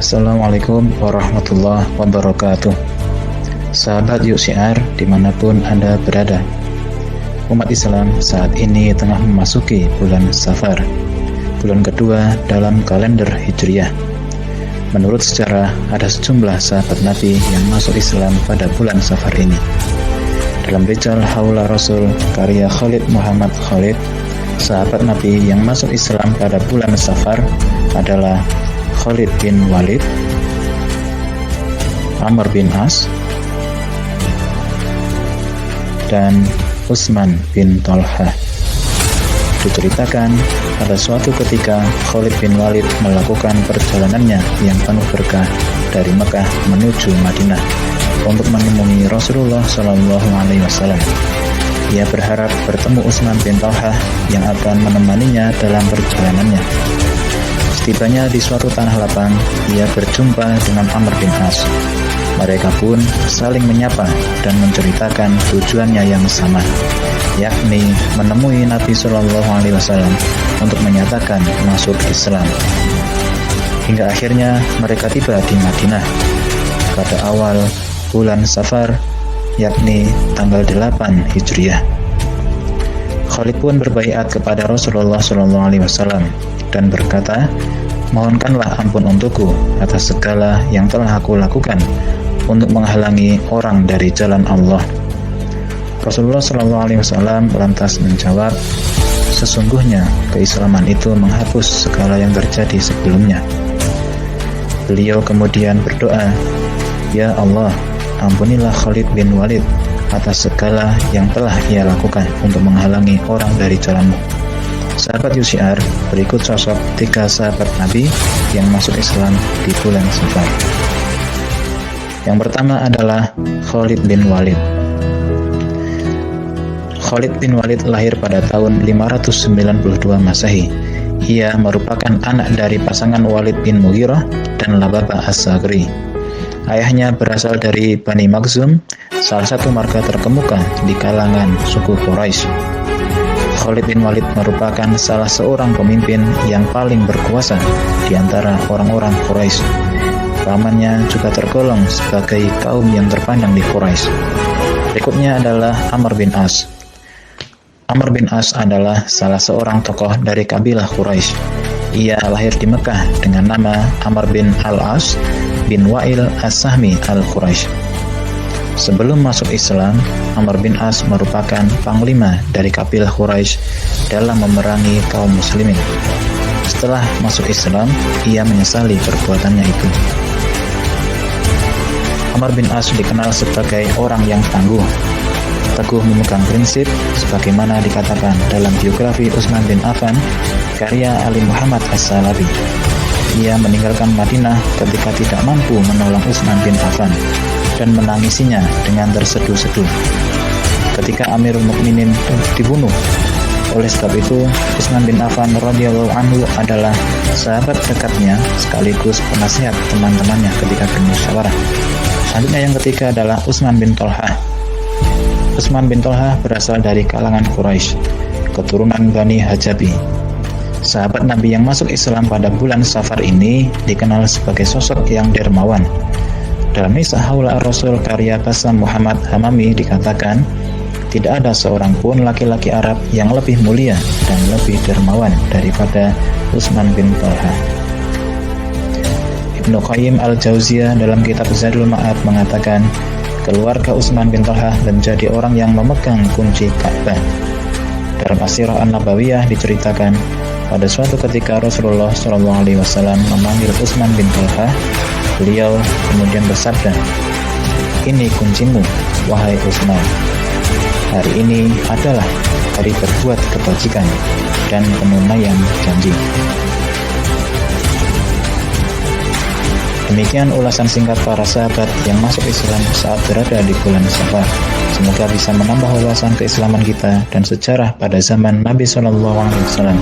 Assalamualaikum warahmatullahi wabarakatuh. Sahabat Yuk Syiar dimanapun Anda berada, umat Islam saat ini tengah memasuki bulan Safar, bulan kedua dalam kalender Hijriah. Menurut sejarah, ada sejumlah sahabat Nabi yang masuk Islam pada bulan Safar ini. Dalam Rijal Haula Rasul karya Khalid Muhammad Khalid, sahabat Nabi yang masuk Islam pada bulan Safar adalah Khalid bin Walid, Amr bin As, dan Utsman bin Thalhah. Diceritakan pada suatu ketika Khalid bin Walid melakukan perjalanannya yang penuh berkah dari Mekah menuju Madinah untuk menemui Rasulullah SAW. Ia berharap bertemu Utsman bin Thalhah yang akan menemaninya dalam perjalanannya. Setibanya di suatu tanah lapang, ia berjumpa dengan Amr bin As. Mereka pun saling menyapa dan menceritakan tujuannya yang sama, yakni menemui Nabi SAW untuk menyatakan masuk Islam. Hingga akhirnya mereka tiba di Madinah pada awal bulan Safar, yakni tanggal 8 Hijriah. Khalid pun berbaiat kepada Rasulullah SAW dan berkata, "Mohonkanlah ampun untukku atas segala yang telah aku lakukan untuk menghalangi orang dari jalan Allah." Rasulullah SAW lantas menjawab, "Sesungguhnya keislaman itu menghapus segala yang terjadi sebelumnya." Beliau kemudian berdoa, "Ya Allah, ampunilah Khalid bin Walid atas segala yang telah ia lakukan untuk menghalangi orang dari jalan-Mu." Sahabat Yuk Syiar, berikut sosok 3 sahabat Nabi yang masuk Islam di bulan Safar. Yang pertama adalah Khalid bin Walid. Khalid bin Walid lahir pada tahun 592 Masehi. Ia merupakan anak dari pasangan Walid bin Mughirah dan Lababa As-Sagri. Ayahnya berasal dari Bani Makhzum, salah satu marga terkemuka di kalangan suku Quraisy. Khalid bin Walid merupakan salah seorang pemimpin yang paling berkuasa di antara orang-orang Quraisy. Pamannya juga tergolong sebagai kaum yang terpandang di Quraisy. Berikutnya adalah Amr bin As. Amr bin As adalah salah seorang tokoh dari kabilah Quraisy. Ia lahir di Mekah dengan nama Amr bin Al-As bin Wa'il As-Sahmi Al-Quraisy. Sebelum masuk Islam, Amr bin As merupakan panglima dari kabilah Quraisy dalam memerangi kaum muslimin. Setelah masuk Islam, ia menyesali perbuatannya itu. Amr bin As dikenal sebagai orang yang tangguh, teguh memegang prinsip sebagaimana dikatakan dalam biografi Utsman bin Affan karya Ali Muhammad As-Salabi. Ia meninggalkan Madinah ketika tidak mampu menolong Utsman bin Affan dan menangisinya dengan terseduh-seduh ketika Amirul Mukminin dibunuh. Oleh sebab itu, Utsman bin Affan radhiyallahu anhu adalah sahabat dekatnya sekaligus penasihat teman-temannya ketika bermusyawarah. Selanjutnya yang ketiga adalah Utsman bin Thalhah. Utsman bin Thalhah berasal dari kalangan Quraisy, keturunan Bani Hajabi. Sahabat Nabi yang masuk Islam pada bulan Safar ini dikenal sebagai sosok yang dermawan. Dalam Kisah Haula Rasul karya Bassam Muhammad Hamami dikatakan, tidak ada seorang pun laki-laki Arab yang lebih mulia dan lebih dermawan daripada Utsman bin Thalhah. Ibnu Qayyim Al-Jauziyah dalam kitab Zadul Ma'ad mengatakan, keluarga Utsman bin Thalhah menjadi orang yang memegang kunci Ka'bah. Dalam As-Sirah An-Nabawiyah diceritakan, pada suatu ketika Rasulullah SAW memanggil Utsman bin Thalhah, beliau kemudian bersabda, "Ini kuncimu, wahai Utsman. Hari ini adalah hari berbuat kebajikan dan penunaian janji." Demikian ulasan singkat para sahabat yang masuk Islam saat berada di bulan Safar. Semoga bisa menambah wawasan keislaman kita dan sejarah pada zaman Nabi SAW.